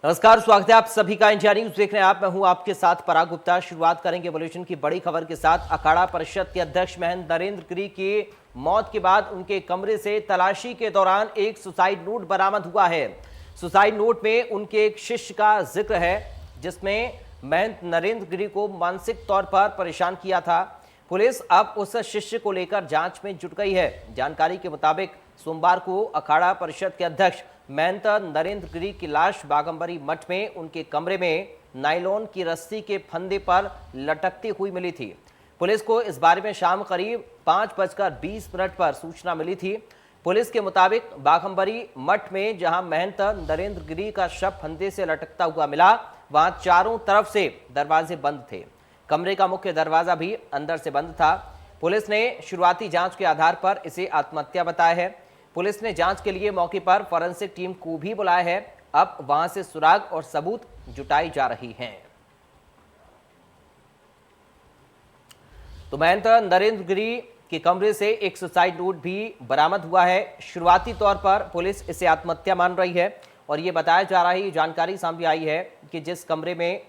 नमस्कार, स्वागत है आप सभी का इंडिया न्यूज देख रहे हैं आप। मैं हूं आपके साथ पराग गुप्ता। शुरुआत करेंगे बुलेटिन की बड़ी खबर के साथ। अखाड़ा परिषद के अध्यक्ष महंत नरेंद्र गिरी की मौत के बाद उनके कमरे से तलाशी के दौरान एक सुसाइड नोट बरामद हुआ है। सुसाइड नोट में उनके एक शिष्य का जिक्र है जिसमें महंत नरेंद्र गिरी को मानसिक तौर पर परेशान किया था। पुलिस अब उस शिष्य को लेकर जांच में जुट गई है। जानकारी के मुताबिक सोमवार को अखाड़ा परिषद के अध्यक्ष महंत नरेंद्र गिरी की लाश बाघंबरी मठ में उनके कमरे में नायलॉन की रस्सी के फंदे पर लटकती हुई मिली थी। पुलिस को इस बारे में शाम करीब 5:20 पर सूचना मिली थी। पुलिस के मुताबिक बाघंबरी मठ में जहां महंत नरेंद्र गिरी का शव फंदे से लटकता हुआ मिला, वहां चारों तरफ से दरवाजे बंद थे। कमरे का मुख्य दरवाजा भी अंदर से बंद था। पुलिस ने शुरुआती जांच के आधार पर इसे आत्महत्या बताया है। पुलिस ने जांच के लिए मौके पर फॉरेंसिक टीम को भी बुलाया है। अब वहां से सुराग और सबूत जुटाई जा रही हैं। तो महंत नरेंद्र गिरी के कमरे से एक सुसाइड नोट भी बरामद हुआ है। शुरुआती तौर पर पुलिस इसे आत्महत्या मान रही है और ये बताया जा रहा है, जानकारी सामने आई है कि जिस कमरे में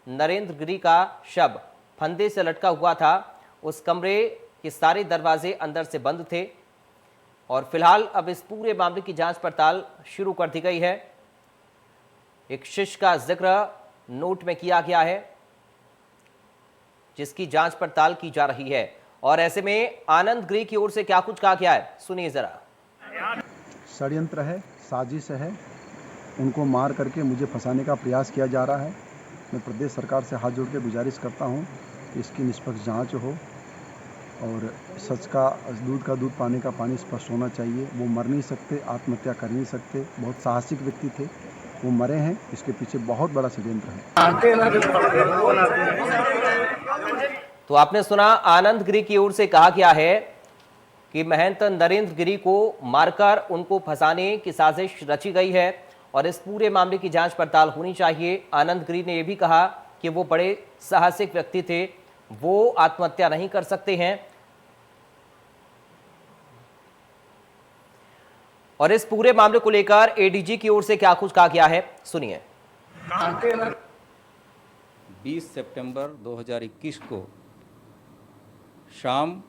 नरेंद्र गिरी का शव फंदे से लटका हुआ था, उस कमरे के सारे दरवाजे अंदर से बंद थे और फिलहाल अब इस पूरे मामले की जांच पड़ताल शुरू कर दी गई है। एक शिष्य का जिक्र नोट में किया गया है जिसकी जांच पड़ताल की जा रही है। और ऐसे में आनंद गिरी की ओर से क्या कुछ कहा गया है, सुनिए जरा। षड्यंत्र है, साजिश है, उनको मार करके मुझे फंसाने का प्रयास किया जा रहा है। मैं प्रदेश सरकार से हाथ जोड़ के गुजारिश करता हूं कि इसकी निष्पक्ष जांच हो और सच का दूध का दूध, पानी का पानी स्पष्ट होना चाहिए। वो मर नहीं सकते, आत्महत्या कर नहीं सकते, बहुत साहसिक व्यक्ति थे, वो मरे हैं। इसके पीछे बहुत बड़ा षड्यंत्र है। तो आपने सुना, आनंद गिरी की ओर से कहा गया है कि महंत नरेंद्र गिरी को मारकर उनको फंसाने की साजिश रची गई है और इस पूरे मामले की जांच पड़ताल होनी चाहिए। आनंद गिरी ने यह भी कहा कि वो बड़े साहसिक व्यक्ति थे, वो आत्महत्या नहीं कर सकते हैं। और इस पूरे मामले को लेकर एडीजी की ओर से क्या कुछ कहा गया है, सुनिए। 20 सितंबर 2021 को शाम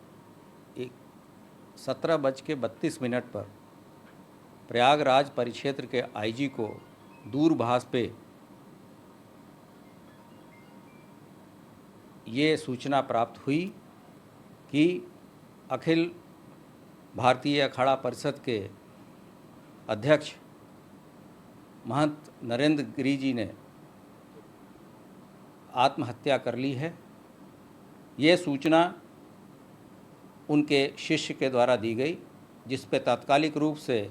17:32 पर प्रयागराज परिक्षेत्र के आईजी को दूरभाष पे ये सूचना प्राप्त हुई कि अखिल भारतीय अखाड़ा परिषद के अध्यक्ष महंत नरेंद्र गिरी जी ने आत्महत्या कर ली है। ये सूचना उनके शिष्य के द्वारा दी गई, जिस पे तात्कालिक रूप से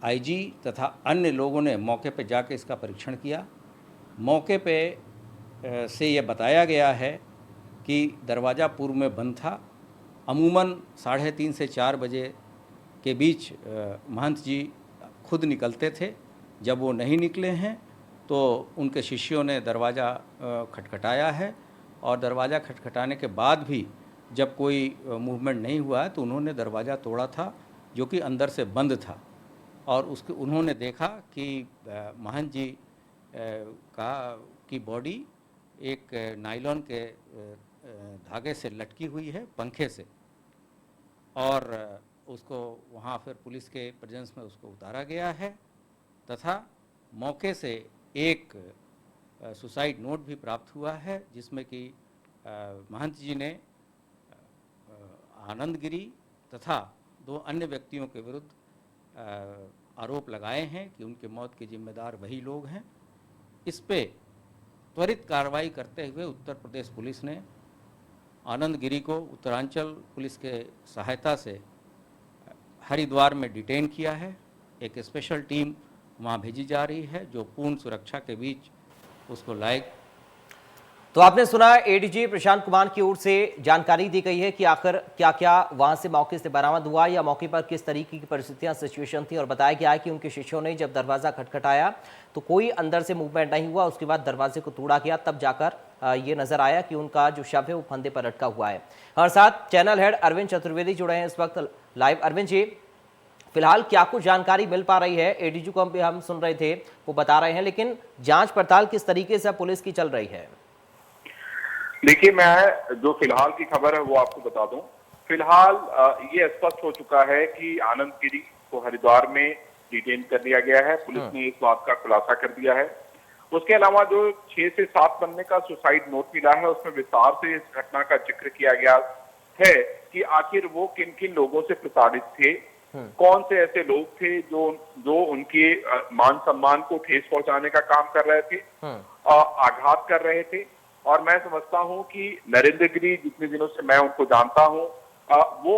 आईजी तथा अन्य लोगों ने मौके पे जाकर इसका परीक्षण किया। मौके पे से ये बताया गया है कि दरवाज़ा पूर्व में बंद था। अमूमन 3:30 से 4 बजे के बीच महंत जी खुद निकलते थे। जब वो नहीं निकले हैं तो उनके शिष्यों ने दरवाज़ा खटखटाया है और दरवाज़ा खटखटाने के बाद भी जब कोई मूवमेंट नहीं हुआ है तो उन्होंने दरवाज़ा तोड़ा था, जो कि अंदर से बंद था। और उसके उन्होंने देखा कि महंत जी की बॉडी एक नायलॉन के धागे से लटकी हुई है, पंखे से, और उसको वहाँ फिर पुलिस के प्रेजेंस में उसको उतारा गया है तथा मौके से एक सुसाइड नोट भी प्राप्त हुआ है, जिसमें कि महंत जी ने आनंद गिरी तथा 2 अन्य व्यक्तियों के विरुद्ध आरोप लगाए हैं कि उनके मौत के जिम्मेदार वही लोग हैं। इस पे त्वरित कार्रवाई करते हुए उत्तर प्रदेश पुलिस ने आनंद गिरी को उत्तरांचल पुलिस के सहायता से हरिद्वार में डिटेन किया है। एक स्पेशल टीम वहां भेजी जा रही है जो पूर्ण सुरक्षा के बीच उसको लायक। तो आपने सुना, एडीजी प्रशांत कुमार की ओर से जानकारी दी गई है कि आखिर क्या क्या वहां से मौके से बरामद हुआ या मौके पर किस तरीके की परिस्थितियां, सिचुएशन थी। और बताया गया है कि उनके शिष्यों ने जब दरवाजा खटखटाया तो कोई अंदर से मूवमेंट नहीं हुआ। उसके बाद दरवाजे को तोड़ा गया, तब जाकर ये नजर आया कि उनका जो शव है वो फंदे पर लटका हुआ है। हमारे साथ चैनल हेड अरविंद चतुर्वेदी जुड़े हैं इस वक्त लाइव। अरविंद जी, फिलहाल क्या कुछ जानकारी मिल पा रही है? एडीजी को हम सुन रहे थे, वो बता रहे हैं, लेकिन जांच पड़ताल किस तरीके से पुलिस की चल रही है? देखिए, मैं जो फिलहाल की खबर है वो आपको बता दूं। फिलहाल ये स्पष्ट हो चुका है कि आनंद गिरी को हरिद्वार में डिटेन कर लिया गया है। पुलिस ने इस बात का खुलासा कर दिया है। उसके अलावा जो 6 से 7 बनने का सुसाइड नोट मिला है, उसमें विस्तार से इस घटना का जिक्र किया गया है कि आखिर वो किन किन लोगों से प्रताड़ित थे, कौन से ऐसे लोग थे जो उनके मान सम्मान को ठेस पहुंचाने का काम कर रहे थे, आघात कर रहे थे। और मैं समझता हूं कि नरेंद्र गिरी, जितने दिनों से मैं उनको जानता हूं, वो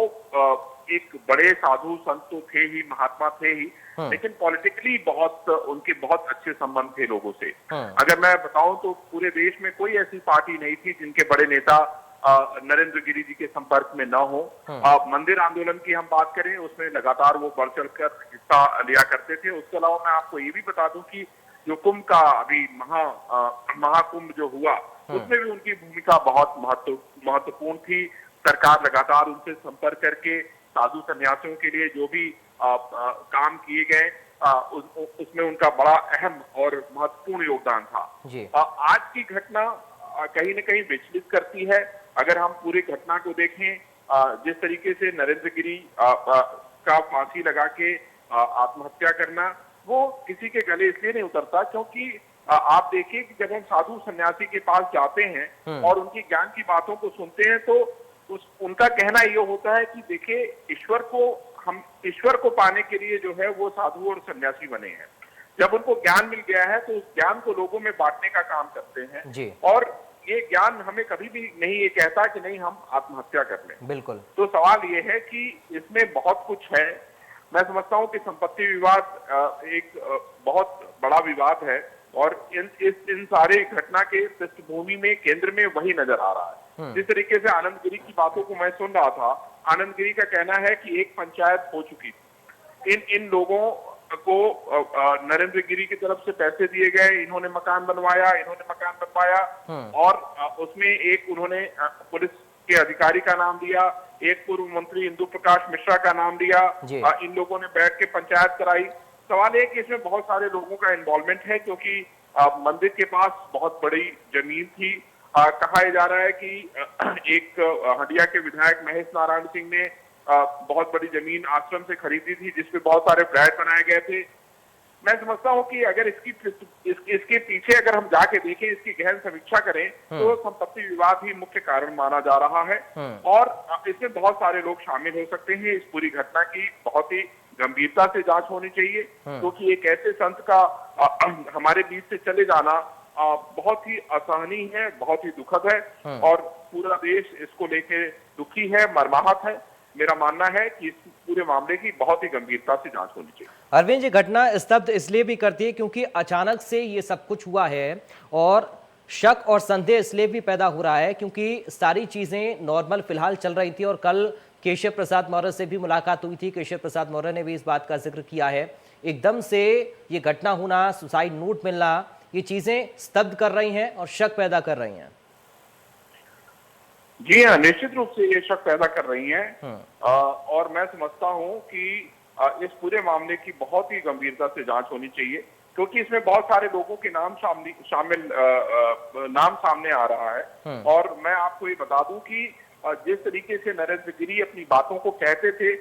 एक बड़े साधु संत तो थे ही, महात्मा थे ही, लेकिन पॉलिटिकली उनके बहुत अच्छे संबंध थे लोगों से। अगर मैं बताऊं तो पूरे देश में कोई ऐसी पार्टी नहीं थी जिनके बड़े नेता नरेंद्र गिरी जी के संपर्क में न हो। मंदिर आंदोलन की हम बात करें, उसमें लगातार वो बढ़ चढ़कर हिस्सा लिया करते थे। उसके अलावा मैं आपको ये भी बता दूं कि जो कुंभ का अभी महाकुंभ जो हुआ, उसमें भी उनकी भूमिका बहुत महत्वपूर्ण थी। सरकार लगातार उनसे संपर्क करके साधु सन्यासियों के लिए जो भी काम किए गए, उसमें उनका बड़ा अहम और महत्वपूर्ण योगदान था। आज की घटना कहीं न कहीं विचलित करती है। अगर हम पूरी घटना को देखें, जिस तरीके से नरेंद्र गिरी का फांसी लगा के आत्महत्या करना, वो किसी के गले इसलिए नहीं उतरता क्योंकि आप देखिए कि जब हम साधु सन्यासी के पास जाते हैं और उनकी ज्ञान की बातों को सुनते हैं, तो उनका कहना ये होता है कि देखिए, हम ईश्वर को पाने के लिए जो है वो साधु और सन्यासी बने हैं। जब उनको ज्ञान मिल गया है तो उस ज्ञान को लोगों में बांटने का काम करते हैं। और ये ज्ञान हमें कभी भी नहीं ये कहता कि नहीं हम आत्महत्या कर लें। बिल्कुल। तो सवाल ये है कि इसमें बहुत कुछ है। मैं समझता हूं कि संपत्ति विवाद एक बहुत बड़ा विवाद है और इन सारे घटना के पृष्ठभूमि में केंद्र में वही नजर आ रहा है। जिस तरीके से आनंद गिरी की बातों को मैं सुन रहा था, आनंद गिरी का कहना है कि एक पंचायत हो चुकी थी, इन लोगों को नरेंद्र गिरी की तरफ से पैसे दिए गए, इन्होंने मकान बनवाया और उसमें एक उन्होंने पुलिस के अधिकारी का नाम दिया, एक पूर्व मंत्री इंदु प्रकाश मिश्रा का नाम दिया। इन लोगों ने बैठ के पंचायत कराई। सवाल है कि इसमें बहुत सारे लोगों का इन्वॉल्वमेंट है क्योंकि मंदिर के पास बहुत बड़ी जमीन थी। कहा जा रहा है कि एक हंडिया के विधायक महेश नारायण सिंह ने बहुत बड़ी जमीन आश्रम से खरीदी थी जिसपे बहुत सारे फ्लैट बनाए गए थे। मैं समझता हूं कि अगर इसके पीछे अगर हम जाके देखें, इसकी गहन समीक्षा करें, तो संपत्ति विवाद ही मुख्य कारण माना जा रहा है और इसमें बहुत सारे लोग शामिल हो सकते हैं। इस पूरी घटना की बहुत ही गंभीरता से जांच होनी चाहिए क्योंकि एक ऐसे संत का हमारे बीच से चले जाना बहुत ही असहनीय है, बहुत ही दुखद है और पूरा देश इसको लेके दुखी है, मर्माहत है। मेरा मानना है कि इस पूरे मामले की बहुत ही गंभीरता से जांच होनी चाहिए। अरविंद जी, घटना स्तब्ध इसलिए भी करती है क्योंकि अचानक से ये सब कुछ हुआ है और शक और संदेह इसलिए भी पैदा हो रहा है क्योंकि सारी चीजें नॉर्मल फिलहाल चल रही थी और कल केशव प्रसाद मौर्य से भी मुलाकात हुई थी। केशव प्रसाद मौर्य ने भी इस बात का जिक्र किया है। एकदम से ये घटना होना, सुसाइड नोट मिलना, ये चीजें स्तब्ध कर रही हैं और शक पैदा कर रही हैं। जी हाँ, निश्चित रूप से ये शक पैदा कर रही हैं और मैं समझता हूं कि इस पूरे मामले की बहुत ही गंभीरता से जांच होनी चाहिए क्योंकि इसमें बहुत सारे लोगों के नाम सामने आ रहा है। और मैं आपको ये बता दूं कि जिस तरीके से नरेंद्र गिरी अपनी बातों को कहते थे,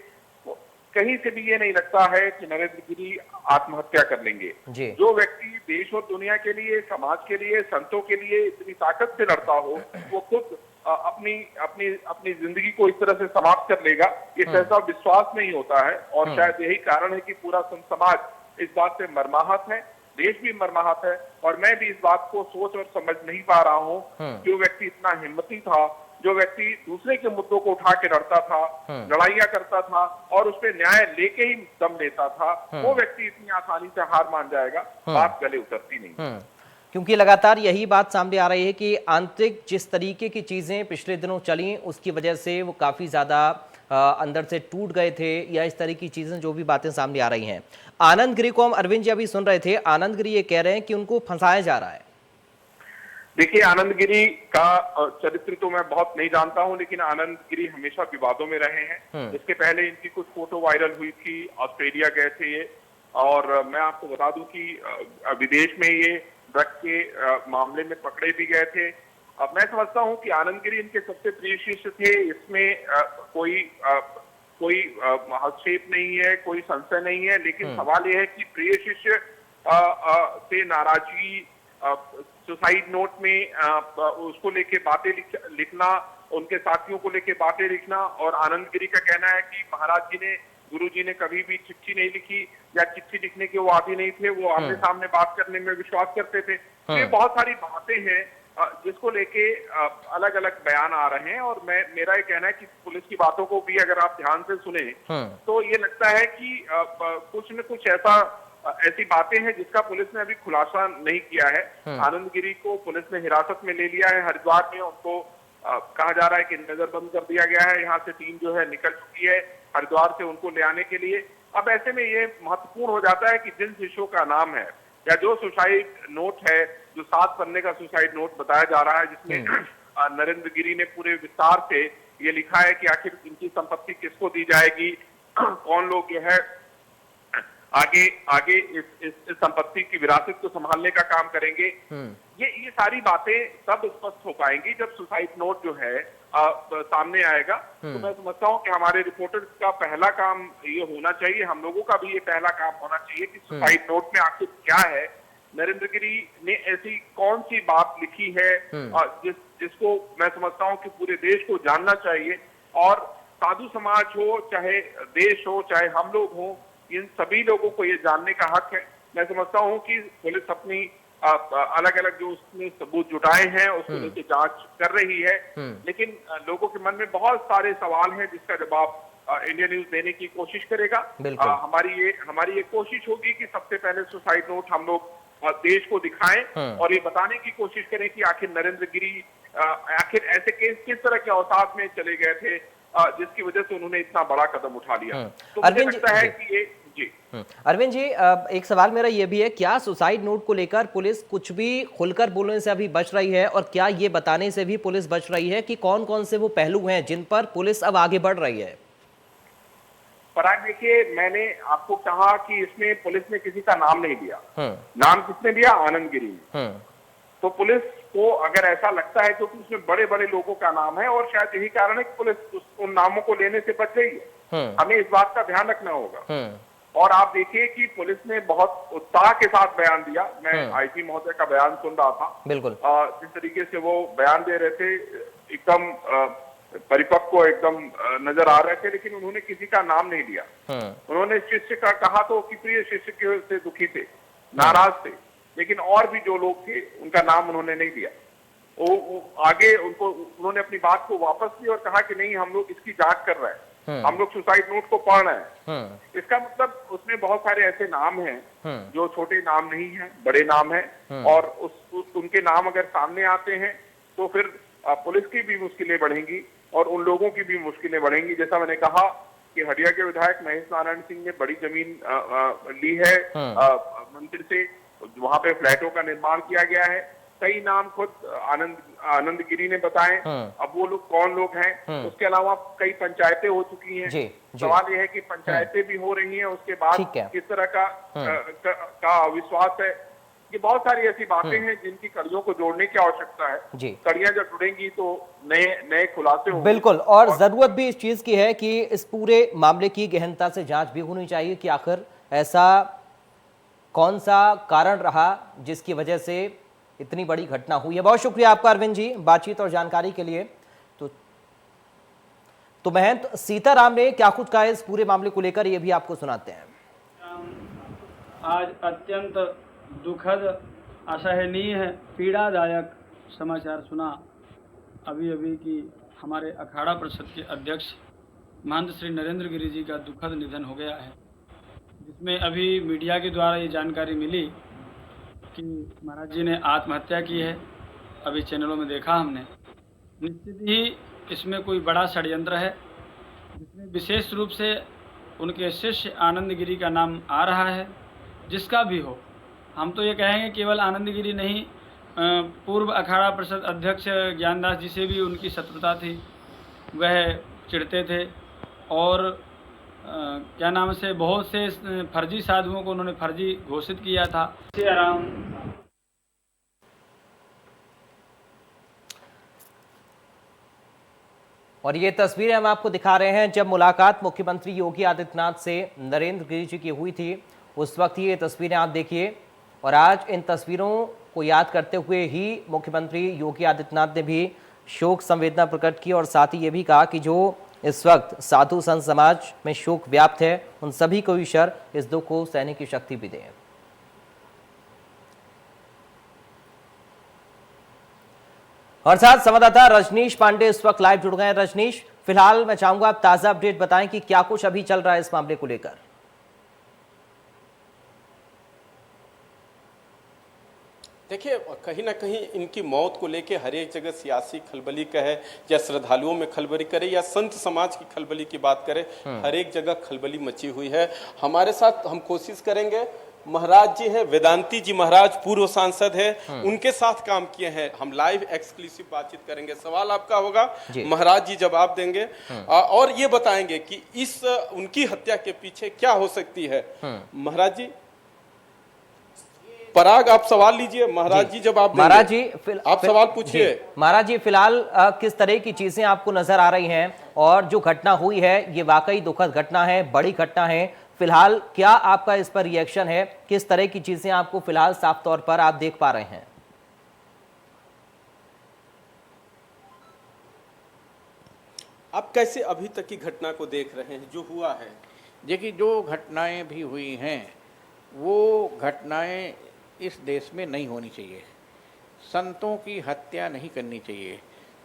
कहीं से भी ये नहीं लगता है कि नरेंद्र गिरी आत्महत्या कर लेंगे। जो व्यक्ति देश और दुनिया के लिए, समाज के लिए, संतों के लिए इतनी ताकत से लड़ता हो, वो खुद अपनी जिंदगी को इस तरह से समाप्त कर लेगा, इस ऐसा विश्वास नहीं होता है। और शायद यही कारण है कि पूरा संत समाज इस बात से मर्माहत है, देश भी मर्माहत है और मैं भी इस बात को सोच और समझ नहीं पा रहा हूँ। जो व्यक्ति इतना हिम्मती था, जो व्यक्ति दूसरे के मुद्दों को उठा के लड़ता था, लड़ाइयाँ करता था और उस पर न्याय लेके ही दम लेता था, वो व्यक्ति इतनी आसानी से हार मान जाएगा, बात गले उतरती नहीं। क्योंकि लगातार यही बात सामने आ रही है कि आंतरिक जिस तरीके की चीजें पिछले दिनों चली, उसकी वजह से वो काफी ज्यादा अंदर से टूट गए थे या इस तरह की चीजें, जो भी बातें सामने आ रही हैं। आनंद गिरी को हम अरविंद जी अभी सुन रहे थे, आनंद गिरी ये कह रहे हैं कि उनको फंसाया जा रहा है। देखिए, आनंद गिरी का चरित्र तो मैं बहुत नहीं जानता हूं, लेकिन आनंद गिरी हमेशा विवादों में रहे हैं। इसके पहले इनकी कुछ फोटो वायरल हुई थी, ऑस्ट्रेलिया गए थे ये, और मैं आपको बता दूं कि विदेश में ये ड्रग के मामले में पकड़े भी गए थे। अब मैं समझता हूं कि आनंद गिरी इनके सबसे प्रिय शिष्य थे, इसमें कोई हस्तक्षेप नहीं है, कोई संशय नहीं है, लेकिन सवाल यह है कि प्रिय शिष्य से नाराजगी, सुसाइड नोट में उसको लेके बातें लिखना, उनके साथियों को लेके बातें लिखना, और आनंद गिरी का कहना है कि महाराज जी ने, गुरु जी ने कभी भी चिट्ठी नहीं लिखी, या चिट्ठी लिखने के वो आदी नहीं थे, वो आमने सामने बात करने में विश्वास करते थे। तो ये बहुत सारी बातें हैं जिसको लेके अलग अलग बयान आ रहे हैं, और मेरा ये कहना है कि पुलिस की बातों को भी अगर आप ध्यान से सुने तो ये लगता है कि कुछ न कुछ ऐसी बातें हैं जिसका पुलिस ने अभी खुलासा नहीं किया है। आनंद गिरी को पुलिस ने हिरासत में ले लिया है हरिद्वार में, उनको कहा जा रहा है कि नजरबंद कर दिया गया है, यहाँ से टीम जो है निकल चुकी है हरिद्वार से उनको ले आने के लिए। अब ऐसे में ये महत्वपूर्ण हो जाता है कि जिन शिष्यों का नाम है, या जो सुसाइड नोट है, जो 7 पन्ने का सुसाइड नोट बताया जा रहा है, जिसमें नरेंद्र गिरी ने पूरे विस्तार से ये लिखा है कि आखिर इनकी संपत्ति किसको दी जाएगी, कौन लोग जो है आगे इस संपत्ति की विरासत को संभालने का काम करेंगे। ये सारी बातें तब स्पष्ट हो पाएंगी जब सुसाइड नोट जो है सामने आएगा। तो मैं समझता हूँ कि हमारे रिपोर्टर्स का पहला काम ये होना चाहिए, हम लोगों का भी ये पहला काम होना चाहिए कि सुसाइड नोट में आखिर क्या है, नरेंद्र गिरी ने ऐसी कौन सी बात लिखी है जिसको मैं समझता हूँ कि पूरे देश को जानना चाहिए। और साधु समाज हो, चाहे देश हो, चाहे हम लोग हों, इन सभी लोगों को ये जानने का हक है। मैं समझता हूँ कि पुलिस अपनी अलग अलग जो उसने सबूत जुटाए हैं उसको लेकर जांच कर रही है, लेकिन लोगों के मन में बहुत सारे सवाल हैं जिसका जवाब इंडिया न्यूज देने की कोशिश करेगा। हमारी ये कोशिश होगी कि सबसे पहले सुसाइड नोट हम लोग देश को दिखाएं और ये बताने की कोशिश करें कि आखिर नरेंद्र गिरी आखिर ऐसे केस किस तरह के औसात में चले गए थे जिसकी वजह से उन्होंने इतना बड़ा कदम उठा लिया। तो मुझे लगता है कि ये अरविंद जी, एक सवाल मेरा ये भी है, क्या सुसाइड नोट को लेकर पुलिस कुछ भी खुलकर बोलने से अभी बच रही है, और क्या ये बताने से भी पुलिस बच रही है कि कौन कौन से वो पहलू हैं जिन पर पुलिस अब आगे बढ़ रही है? पराग, देखिए, मैंने आपको कहा कि इसमें पुलिस ने किसी का नाम नहीं दिया। नाम किसने दिया? आनंद गिरी ने। तो पुलिस को अगर ऐसा लगता है क्योंकि उसमें बड़े बड़े लोगों का नाम है, और शायद यही कारण है कि पुलिस उन नामों को लेने से बच रही है। हमें इस बात का ध्यान रखना होगा। और आप देखिए कि पुलिस ने बहुत उत्साह के साथ बयान दिया। मैं आईजी महोदय का बयान सुन रहा था, बिल्कुल जिस तरीके से वो बयान दे रहे थे एकदम परिपक्व एकदम नजर आ रहे थे, लेकिन उन्होंने किसी का नाम नहीं लिया। उन्होंने शिष्य का कहा तो कि प्रिय शिष्य से दुखी थे, नाराज थे, लेकिन और भी जो लोग थे उनका नाम उन्होंने नहीं दिया। वो आगे उन्होंने अपनी बात को वापस ली और कहा कि नहीं, हम लोग इसकी जांच कर रहे हैं, हम लोग सुसाइड नोट को पढ़ रहे हैं। इसका मतलब उसमें बहुत सारे ऐसे नाम हैं जो छोटे नाम नहीं है, बड़े नाम हैं, और उनके नाम अगर सामने आते हैं तो फिर पुलिस की भी मुश्किलें बढ़ेंगी और उन लोगों की भी मुश्किलें बढ़ेंगी। जैसा मैंने कहा कि हरिया के विधायक महेश नारायण सिंह ने बड़ी जमीन ली है मंदिर से, वहां पे फ्लैटों का निर्माण किया गया है। कई नाम खुद आनंद गिरी ने बताए। अब वो लोग कौन लोग हैं? उसके अलावा कई पंचायतें हो चुकी हैं। सवाल ये है कि पंचायतें भी हो रही हैं, उसके बाद किस तरह का अविश्वास है। ये बहुत सारी ऐसी बातें हैं जिनकी कड़ियों को जोड़ने की आवश्यकता है। कड़ियां जब जुड़ेंगी तो नए खुलासे होंगे। बिल्कुल, और जरूरत भी इस चीज की है कि इस पूरे मामले की गहनता से जांच भी होनी चाहिए कि आखिर ऐसा कौन सा कारण रहा जिसकी वजह से इतनी बड़ी घटना हुई है। बहुत शुक्रिया आपका अरविंद जी बातचीत और जानकारी के लिए। तो महंत सीताराम ने क्या कुछ कहा इस पूरे मामले को लेकर, ये भी आपको सुनाते हैं। आज अत्यंत दुखद, असहनीय, पीड़ादायक समाचार सुना अभी कि हमारे अखाड़ा परिषद के अध्यक्ष महंत श्री नरेंद्र गिरी जी का दुखद निधन हो गया है, जिसमें अभी मीडिया के द्वारा ये जानकारी मिली कि महाराज जी ने आत्महत्या की है। अभी चैनलों में देखा हमने। निश्चित ही इसमें कोई बड़ा षड्यंत्र है, जिसमें विशेष रूप से उनके शिष्य आनंद गिरी का नाम आ रहा है। जिसका भी हो, हम तो ये कहेंगे केवल आनंद गिरी नहीं, पूर्व अखाड़ा परिषद अध्यक्ष ज्ञानदास जी से भी उनकी शत्रुता थी, वह चिढ़ते थे और क्या नाम से बहुत से फर्जी साधुओं को उन्होंने फर्जी घोषित किया था। आराम और ये तस्वीरें हम आपको दिखा रहे हैं जब मुलाकात मुख्यमंत्री योगी आदित्यनाथ से नरेंद्र गिरि जी की हुई थी, उस वक्त ये तस्वीरें आप देखिए। और आज इन तस्वीरों को याद करते हुए ही मुख्यमंत्री योगी आदित्यनाथ ने भी शोक संवेदना प्रकट की और साथ ही ये भी कहा कि जो इस वक्त साधु संत समाज में शोक व्याप्त है, उन सभी को ईश्वर इस दुख को सहने की शक्ति भी दे। और साथ संवाददाता रजनीश पांडे इस वक्त लाइव जुड़ गए हैं। रजनीश, फिलहाल मैं चाहूंगा आप ताजा अपडेट बताएं कि क्या कुछ अभी चल रहा है इस मामले को लेकर। देखिए, कहीं ना कहीं इनकी मौत को लेके हर एक जगह सियासी खलबली कहे या श्रद्धालुओं में खलबली करे या संत समाज की खलबली की बात करें, हर एक जगह खलबली मची हुई है। हमारे साथ हम कोशिश करेंगे, महाराज जी हैं, वेदांती जी महाराज पूर्व सांसद हैं, उनके साथ काम किए हैं। हम लाइव एक्सक्लूसिव बातचीत करेंगे। सवाल आपका होगा, महाराज जी जवाब देंगे और ये बताएंगे कि इस उनकी हत्या के पीछे क्या हो सकती है। महाराज जी, पराग आप सवाल लीजिए, महाराज जी जवाब देंगे। महाराज जी आप सवाल पूछिए। महाराज जी, फिलहाल किस तरह की चीजें आपको नजर आ रही हैं और जो घटना हुई है ये वाकई दुखद घटना है, बड़ी घटना है। फिलहाल क्या आपका इस पर रिएक्शन है? किस तरह की चीजें आपको फिलहाल साफ तौर पर आप देख पा रहे हैं? आप कैसे अभी तक की घटना को देख रहे हैं जो हुआ है? देखिए, जो घटनाएं भी हुई हैं वो घटनाएं इस देश में नहीं होनी चाहिए। संतों की हत्या नहीं करनी चाहिए,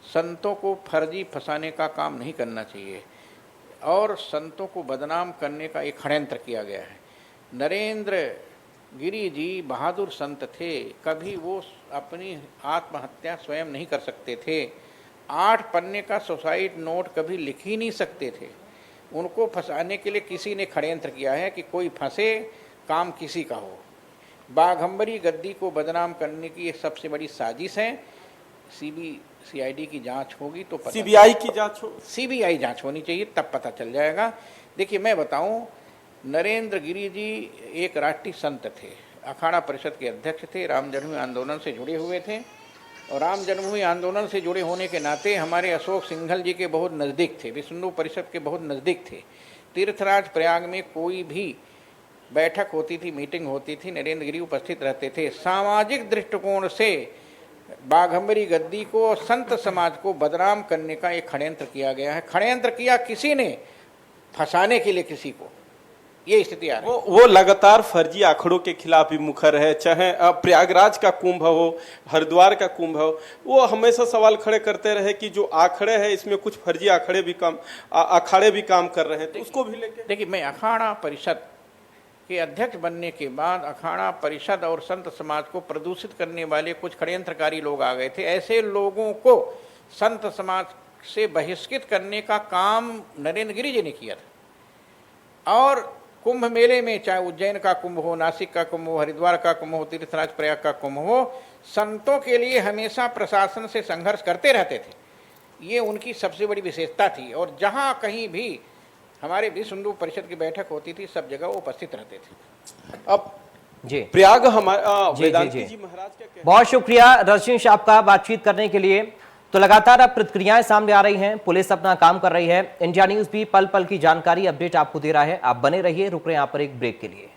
संतों को फर्जी फंसाने का काम नहीं करना चाहिए और संतों को बदनाम करने का एक षड्यंत्र किया गया है। नरेंद्र गिरि जी बहादुर संत थे, कभी वो अपनी आत्महत्या स्वयं नहीं कर सकते थे। 8 पन्ने का सुसाइड नोट कभी लिख ही नहीं सकते थे। उनको फंसाने के लिए किसी ने षड्यंत्र किया है कि कोई फंसे, काम किसी का हो। बाघंबरी गद्दी को बदनाम करने की एक सबसे बड़ी साजिश है। सीआईडी की जांच होगी तो पता, सीबीआई की जांच हो, सीबीआई जांच होनी चाहिए, तब पता चल जाएगा। देखिए, मैं बताऊं, नरेंद्र गिरि जी एक राष्ट्रीय संत थे, अखाड़ा परिषद के अध्यक्ष थे, राम जन्मभूमि आंदोलन से जुड़े हुए थे और राम जन्मभूमि आंदोलन से जुड़े होने के नाते हमारे अशोक सिंघल जी के बहुत नज़दीक थे, विश्व हिंदू परिषद के बहुत नज़दीक थे। तीर्थराज प्रयाग में कोई भी बैठक होती थी, मीटिंग होती थी, नरेंद्र गिरि उपस्थित रहते थे। सामाजिक दृष्टिकोण से बाघंबरी गद्दी को और संत समाज को बदनाम करने का एक षड्यंत्र किया गया है। षड्यंत्र किया किसी ने फंसाने के लिए किसी को, ये स्थिति आ रही है। वो लगातार फर्जी आंकड़ों के खिलाफ भी मुखर है, चाहे प्रयागराज का कुंभ हो, हरिद्वार का कुंभ हो, वो हमेशा सवाल खड़े करते रहे कि जो आंकड़े हैं इसमें कुछ फर्जी अखाड़े भी काम कर रहे हैं, तो उसको भी लेके। देखिए, मैं अखाड़ा परिषद के अध्यक्ष बनने के बाद अखाड़ा परिषद और संत समाज को प्रदूषित करने वाले कुछ षड्यंत्रकारी लोग आ गए थे। ऐसे लोगों को संत समाज से बहिष्कृत करने का काम नरेंद्र गिरि जी ने किया था। और कुंभ मेले में, चाहे उज्जैन का कुंभ हो, नासिक का कुंभ हो, हरिद्वार का कुंभ हो, तीर्थराज प्रयाग का कुंभ हो, संतों के लिए हमेशा प्रशासन से संघर्ष करते रहते थे। ये उनकी सबसे बड़ी विशेषता थी और जहाँ कहीं भी हमारे विश्व हिंदू परिषद की बैठक होती थी, सब जगह वो उपस्थित रहते थे। अब जी प्रयाग हमारे वेदांती जी महाराज क्या बहुत शुक्रिया रजनीश आपका बातचीत करने के लिए। तो लगातार अब प्रतिक्रियाएं सामने आ रही हैं, पुलिस अपना काम कर रही है, इंडिया न्यूज भी पल पल की जानकारी अपडेट आपको दे रहा है। आप बने रहिए, रुक रहे हैं यहाँ पर एक ब्रेक के लिए।